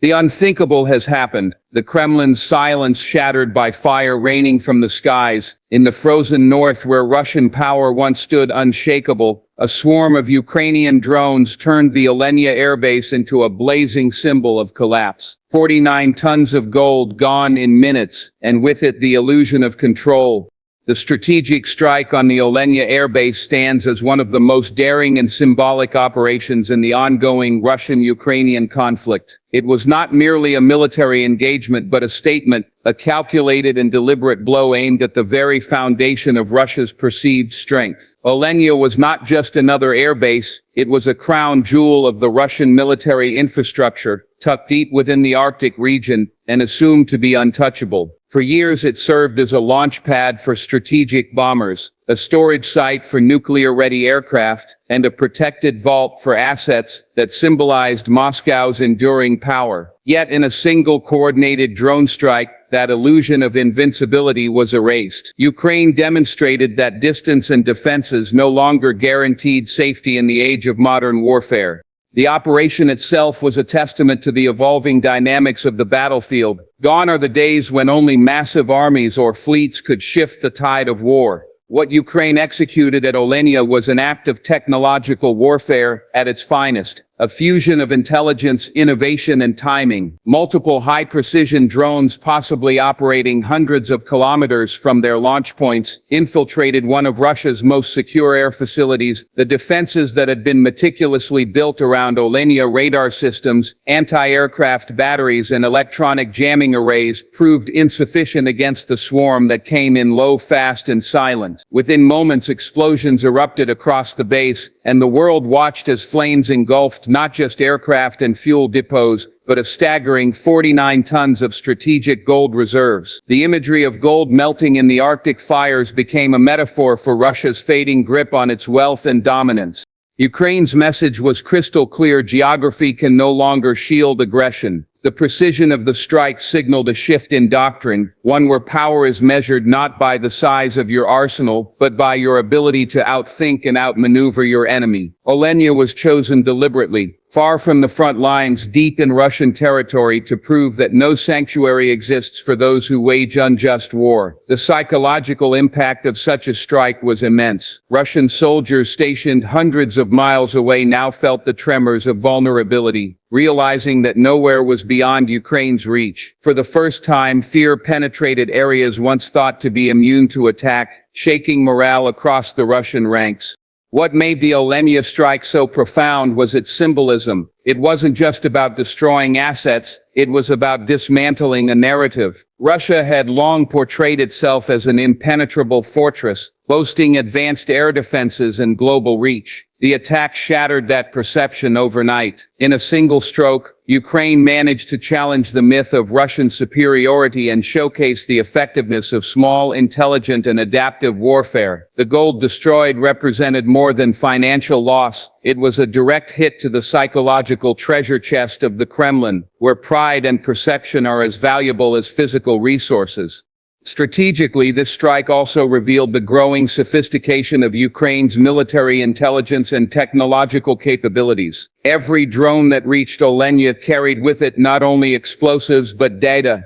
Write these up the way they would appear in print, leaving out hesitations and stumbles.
The unthinkable has happened. The Kremlin's silence shattered by fire raining from the skies. In the frozen north where Russian power once stood unshakable, a swarm of Ukrainian drones turned the Olenya Air Base into a blazing symbol of collapse. 49 tons of gold gone in minutes, and with it the illusion of control. The strategic strike on the Olenya Air Base stands as one of the most daring and symbolic operations in the ongoing Russian-Ukrainian conflict. It was not merely a military engagement but a statement, a calculated and deliberate blow aimed at the very foundation of Russia's perceived strength. Olenya was not just another air base, it was a crown jewel of the Russian military infrastructure, tucked deep within the Arctic region, and assumed to be untouchable. For years it served as a launch pad for strategic bombers, a storage site for nuclear-ready aircraft, and a protected vault for assets that symbolized Moscow's enduring power. Yet in a single coordinated drone strike, that illusion of invincibility was erased. Ukraine demonstrated that distance and defenses no longer guaranteed safety in the age of modern warfare. The operation itself was a testament to the evolving dynamics of the battlefield. Gone are the days when only massive armies or fleets could shift the tide of war. What Ukraine executed at Olenya was an act of technological warfare at its finest, a fusion of intelligence, innovation, and timing. Multiple high-precision drones, possibly operating hundreds of kilometers from their launch points, infiltrated one of Russia's most secure air facilities. The defenses that had been meticulously built around Olenya radar systems, anti-aircraft batteries, and electronic jamming arrays proved insufficient against the swarm that came in low, fast, and silent. Within moments, explosions erupted across the base, and the world watched as flames engulfed not just aircraft and fuel depots, but a staggering 49 tons of strategic gold reserves. The imagery of gold melting in the Arctic fires became a metaphor for Russia's fading grip on its wealth and dominance. Ukraine's message was crystal clear: geography can no longer shield aggression. The precision of the strike signaled a shift in doctrine, one where power is measured not by the size of your arsenal, but by your ability to outthink and outmaneuver your enemy. Olenya was chosen deliberately, far from the front lines, deep in Russian territory, to prove that no sanctuary exists for those who wage unjust war. The psychological impact of such a strike was immense. Russian soldiers stationed hundreds of miles away now felt the tremors of vulnerability, realizing that nowhere was beyond Ukraine's reach. For the first time, fear penetrated areas once thought to be immune to attack, shaking morale across the Russian ranks. What made the Olenya strike so profound was its symbolism. It wasn't just about destroying assets, it was about dismantling a narrative. Russia had long portrayed itself as an impenetrable fortress, boasting advanced air defenses and global reach. The attack shattered that perception overnight. In a single stroke, Ukraine managed to challenge the myth of Russian superiority and showcase the effectiveness of small, intelligent, and adaptive warfare. The gold destroyed represented more than financial loss. It was a direct hit to the psychological treasure chest of the Kremlin, where pride and perception are as valuable as physical resources. Strategically, this strike also revealed the growing sophistication of Ukraine's military intelligence and technological capabilities. Every drone that reached Olenya carried with it not only explosives but data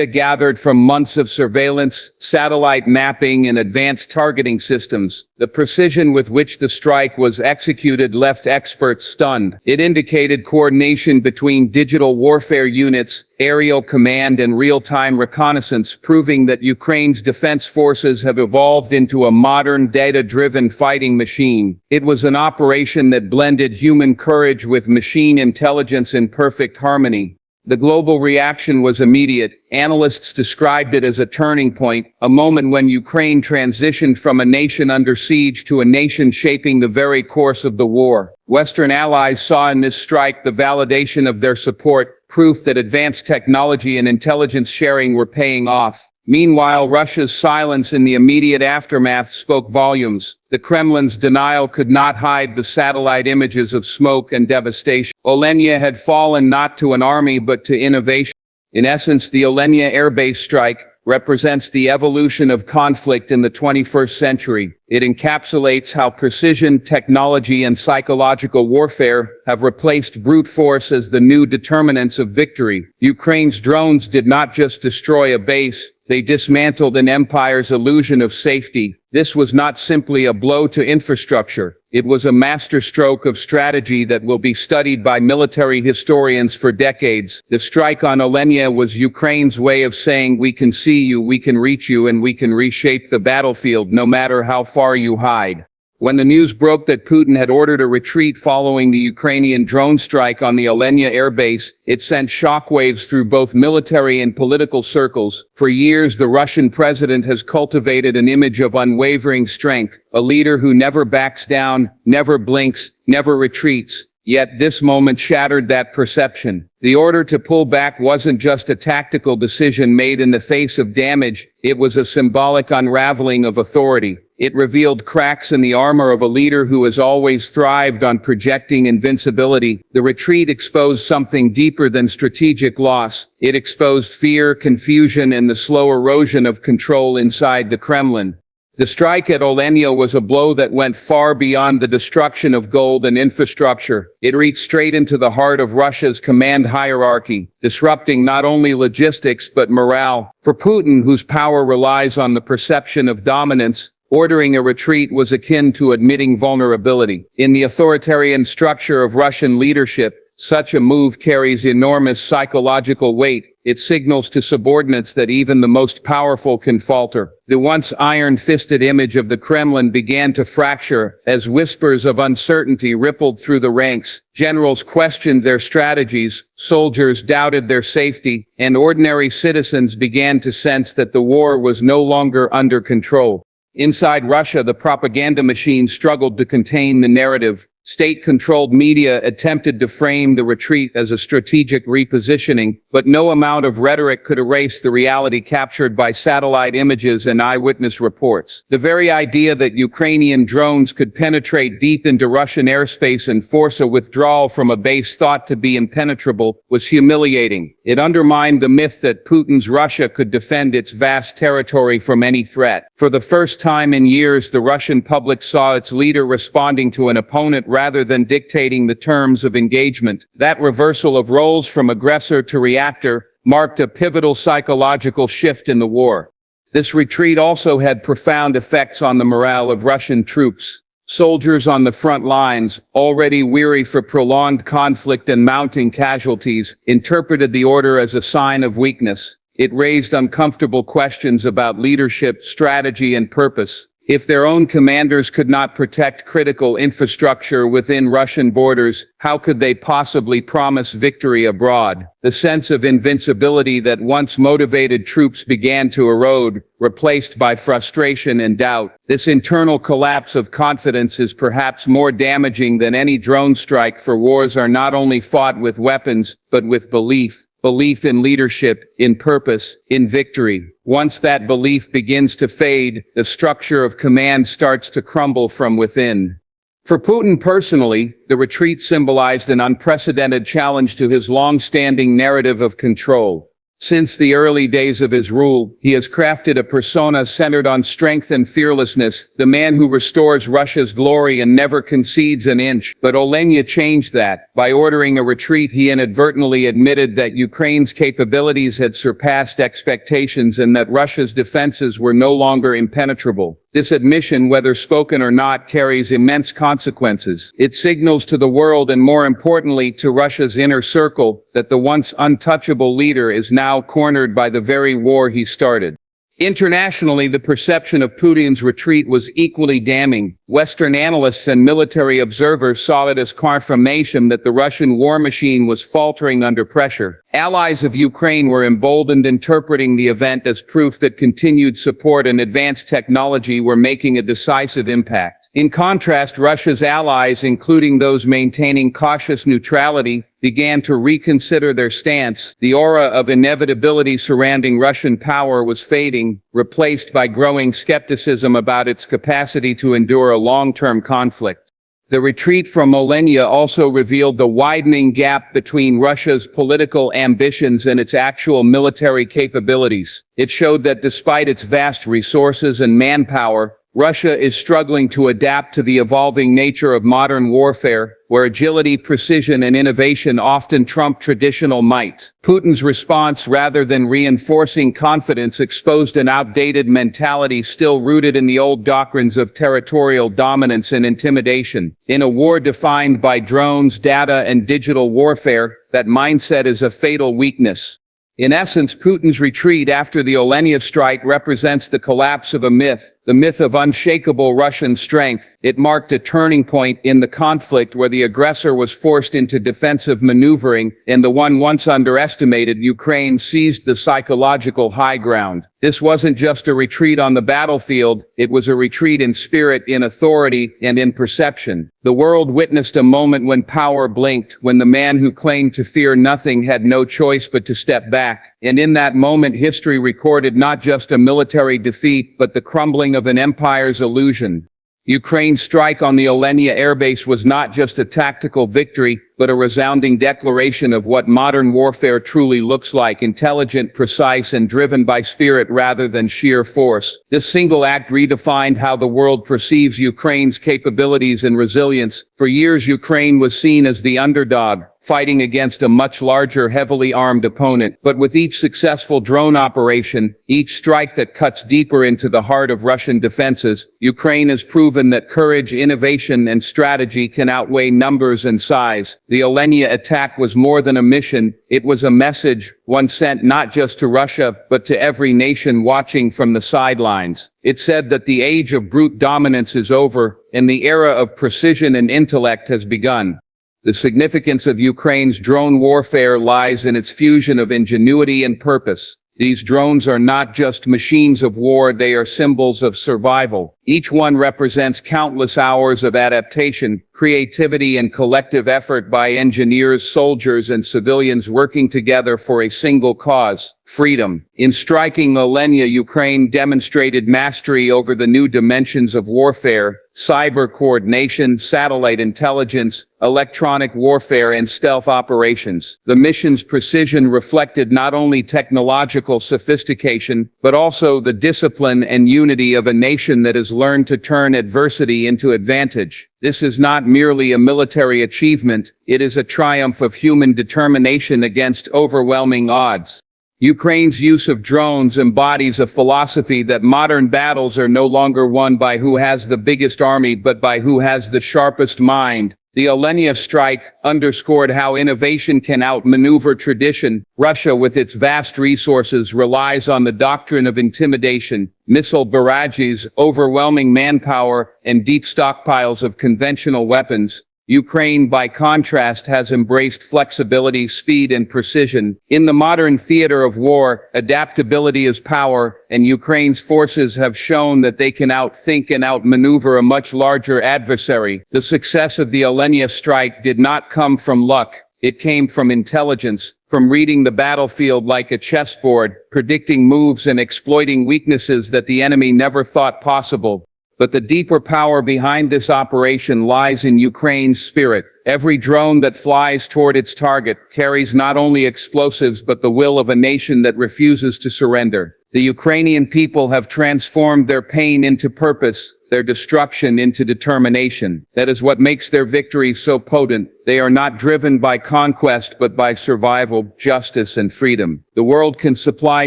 gathered from months of surveillance, satellite mapping, and advanced targeting systems. The precision with which the strike was executed left experts stunned. It indicated coordination between digital warfare units, aerial command, and real-time reconnaissance, proving that Ukraine's defense forces have evolved into a modern, data-driven fighting machine. It was an operation that blended human courage with machine intelligence in perfect harmony. The global reaction was immediate. Analysts described it as a turning point, a moment when Ukraine transitioned from a nation under siege to a nation shaping the very course of the war. Western allies saw in this strike the validation of their support, proof that advanced technology and intelligence sharing were paying off. Meanwhile, Russia's silence in the immediate aftermath spoke volumes. The Kremlin's denial could not hide the satellite images of smoke and devastation. Olenya had fallen not to an army but to innovation. In essence, the Olenya Air Base strike, represents the evolution of conflict in the 21st century. It encapsulates how precision, technology, and psychological warfare have replaced brute force as the new determinants of victory. Ukraine's drones did not just destroy a base, they dismantled an empire's illusion of safety. This was not simply a blow to infrastructure. It was a masterstroke of strategy that will be studied by military historians for decades. The strike on Olenya was Ukraine's way of saying, we can see you, we can reach you, and we can reshape the battlefield no matter how far you hide. When the news broke that Putin had ordered a retreat following the Ukrainian drone strike on the Olenya Air Base, it sent shockwaves through both military and political circles. For years, the Russian president has cultivated an image of unwavering strength, a leader who never backs down, never blinks, never retreats. Yet this moment shattered that perception. The order to pull back wasn't just a tactical decision made in the face of damage, it was a symbolic unraveling of authority. It revealed cracks in the armor of a leader who has always thrived on projecting invincibility. The retreat exposed something deeper than strategic loss. It exposed fear, confusion, and the slow erosion of control inside the Kremlin. The strike at Olenya was a blow that went far beyond the destruction of gold and infrastructure. It reached straight into the heart of Russia's command hierarchy, disrupting not only logistics but morale. For Putin, whose power relies on the perception of dominance, ordering a retreat was akin to admitting vulnerability. In the authoritarian structure of Russian leadership, such a move carries enormous psychological weight. It signals to subordinates that even the most powerful can falter. The once iron-fisted image of the Kremlin began to fracture as whispers of uncertainty rippled through the ranks. Generals questioned their strategies, soldiers doubted their safety, and ordinary citizens began to sense that the war was no longer under control. Inside Russia, the propaganda machine struggled to contain the narrative. State-controlled media attempted to frame the retreat as a strategic repositioning, but no amount of rhetoric could erase the reality captured by satellite images and eyewitness reports. The very idea that Ukrainian drones could penetrate deep into Russian airspace and force a withdrawal from a base thought to be impenetrable was humiliating. It undermined the myth that Putin's Russia could defend its vast territory from any threat. For the first time in years, the Russian public saw its leader responding to an opponent rather than dictating the terms of engagement. That reversal of roles from aggressor to reactor marked a pivotal psychological shift in the war. This retreat also had profound effects on the morale of Russian troops. Soldiers on the front lines, already weary for prolonged conflict and mounting casualties, interpreted the order as a sign of weakness. It raised uncomfortable questions about leadership, strategy, and purpose. If their own commanders could not protect critical infrastructure within Russian borders, how could they possibly promise victory abroad? The sense of invincibility that once motivated troops began to erode, replaced by frustration and doubt. This internal collapse of confidence is perhaps more damaging than any drone strike, for wars are not only fought with weapons, but with belief. Belief in leadership, in purpose, in victory. Once that belief begins to fade, the structure of command starts to crumble from within. For Putin personally, the retreat symbolized an unprecedented challenge to his long-standing narrative of control. Since the early days of his rule, he has crafted a persona centered on strength and fearlessness, the man who restores Russia's glory and never concedes an inch. But Olenya changed that. By ordering a retreat, he inadvertently admitted that Ukraine's capabilities had surpassed expectations and that Russia's defenses were no longer impenetrable. This admission, whether spoken or not, carries immense consequences. It signals to the world, and more importantly to Russia's inner circle, that the once untouchable leader is now cornered by the very war he started. Internationally, the perception of Putin's retreat was equally damning. Western analysts and military observers saw it as confirmation that the Russian war machine was faltering under pressure. Allies of Ukraine were emboldened, interpreting the event as proof that continued support and advanced technology were making a decisive impact. In contrast, Russia's allies, including those maintaining cautious neutrality, began to reconsider their stance. The aura of inevitability surrounding Russian power was fading, replaced by growing skepticism about its capacity to endure a long-term conflict. The retreat from Olenya also revealed the widening gap between Russia's political ambitions and its actual military capabilities. It showed that despite its vast resources and manpower, Russia is struggling to adapt to the evolving nature of modern warfare, where agility, precision, and innovation often trump traditional might. Putin's response, rather than reinforcing confidence, exposed an outdated mentality still rooted in the old doctrines of territorial dominance and intimidation. In a war defined by drones, data, and digital warfare, that mindset is a fatal weakness. In essence, Putin's retreat after the Olenya strike represents the collapse of a myth, the myth of unshakable Russian strength. It marked a turning point in the conflict where the aggressor was forced into defensive maneuvering, and the one once underestimated Ukraine seized the psychological high ground. This wasn't just a retreat on the battlefield, it was a retreat in spirit, in authority, and in perception. The world witnessed a moment when power blinked, when the man who claimed to fear nothing had no choice but to step back. And in that moment, history recorded not just a military defeat, but the crumbling of an empire's illusion. Ukraine's strike on the Olenya Air Base was not just a tactical victory, but a resounding declaration of what modern warfare truly looks like: intelligent, precise, and driven by spirit rather than sheer force. This single act redefined how the world perceives Ukraine's capabilities and resilience. For years, Ukraine was seen as the underdog, fighting against a much larger, heavily armed opponent. But with each successful drone operation, each strike that cuts deeper into the heart of Russian defenses, Ukraine has proven that courage, innovation, and strategy can outweigh numbers and size. The Olenya attack was more than a mission, it was a message, one sent not just to Russia, but to every nation watching from the sidelines. It said that the age of brute dominance is over, and the era of precision and intellect has begun. The significance of Ukraine's drone warfare lies in its fusion of ingenuity and purpose. These drones are not just machines of war, they are symbols of survival. Each one represents countless hours of adaptation, creativity, and collective effort by engineers, soldiers, and civilians working together for a single cause: freedom. In striking Olenya, Ukraine demonstrated mastery over the new dimensions of warfare: cyber coordination, satellite intelligence, electronic warfare, and stealth operations. The mission's precision reflected not only technological sophistication, but also the discipline and unity of a nation that has learned to turn adversity into advantage. This is not merely a military achievement, it is a triumph of human determination against overwhelming odds. Ukraine's use of drones embodies a philosophy that modern battles are no longer won by who has the biggest army, but by who has the sharpest mind. The Olenya strike underscored how innovation can outmaneuver tradition. Russia, with its vast resources, relies on the doctrine of intimidation: missile barrages, overwhelming manpower, and deep stockpiles of conventional weapons. Ukraine, by contrast, has embraced flexibility, speed, and precision. In the modern theater of war, adaptability is power, and Ukraine's forces have shown that they can outthink and outmaneuver a much larger adversary. The success of the Olenya strike did not come from luck. It came from intelligence, from reading the battlefield like a chessboard, predicting moves and exploiting weaknesses that the enemy never thought possible. But the deeper power behind this operation lies in Ukraine's spirit. Every drone that flies toward its target carries not only explosives but the will of a nation that refuses to surrender. The Ukrainian people have transformed their pain into purpose, their destruction into determination. That is what makes their victories so potent. They are not driven by conquest but by survival, justice, and freedom. The world can supply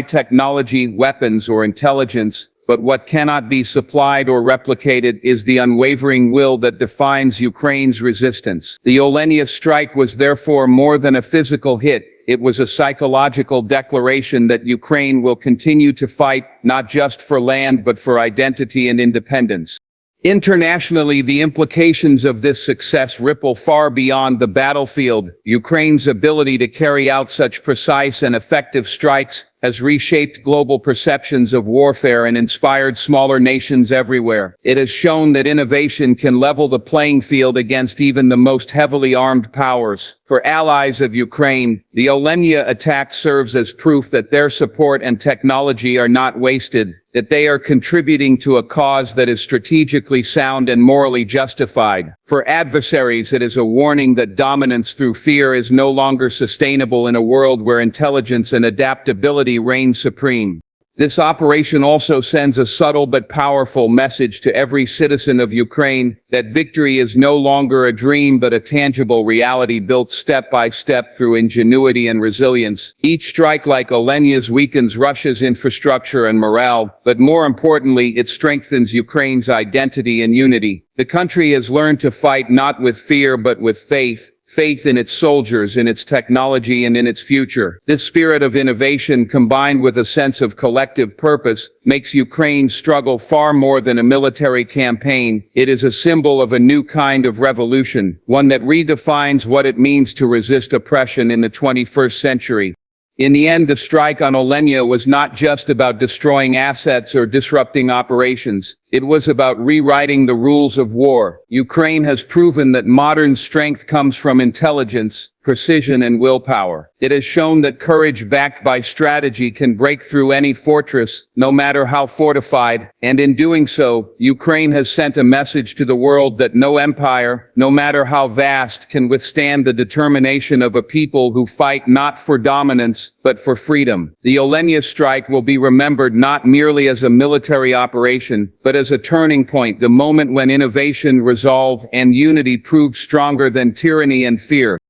technology, weapons, or intelligence, but what cannot be supplied or replicated is the unwavering will that defines Ukraine's resistance. The Olenya strike was therefore more than a physical hit. It was a psychological declaration that Ukraine will continue to fight, not just for land but for identity and independence. Internationally, the implications of this success ripple far beyond the battlefield. Ukraine's ability to carry out such precise and effective strikes has reshaped global perceptions of warfare and inspired smaller nations everywhere. It has shown that innovation can level the playing field against even the most heavily armed powers. For allies of Ukraine, the Olenya attack serves as proof that their support and technology are not wasted, that they are contributing to a cause that is strategically sound and morally justified. For adversaries, it is a warning that dominance through fear is no longer sustainable in a world where intelligence and adaptability reign supreme. This operation also sends a subtle but powerful message to every citizen of Ukraine that victory is no longer a dream but a tangible reality built step by step through ingenuity and resilience. Each strike like Olenya's weakens Russia's infrastructure and morale, but more importantly, it strengthens Ukraine's identity and unity. The country has learned to fight not with fear but with faith. Faith in its soldiers, in its technology, and in its future. This spirit of innovation, combined with a sense of collective purpose, makes Ukraine's struggle far more than a military campaign. It is a symbol of a new kind of revolution, one that redefines what it means to resist oppression in the 21st century. In the end, the strike on Olenya was not just about destroying assets or disrupting operations. It was about rewriting the rules of war. Ukraine has proven that modern strength comes from intelligence, precision, and willpower. It has shown that courage backed by strategy can break through any fortress, no matter how fortified, and in doing so, Ukraine has sent a message to the world that no empire, no matter how vast, can withstand the determination of a people who fight not for dominance, but for freedom. The Olenya strike will be remembered not merely as a military operation, but as a turning point, the moment when innovation, resolve, and unity proved stronger than tyranny and fear.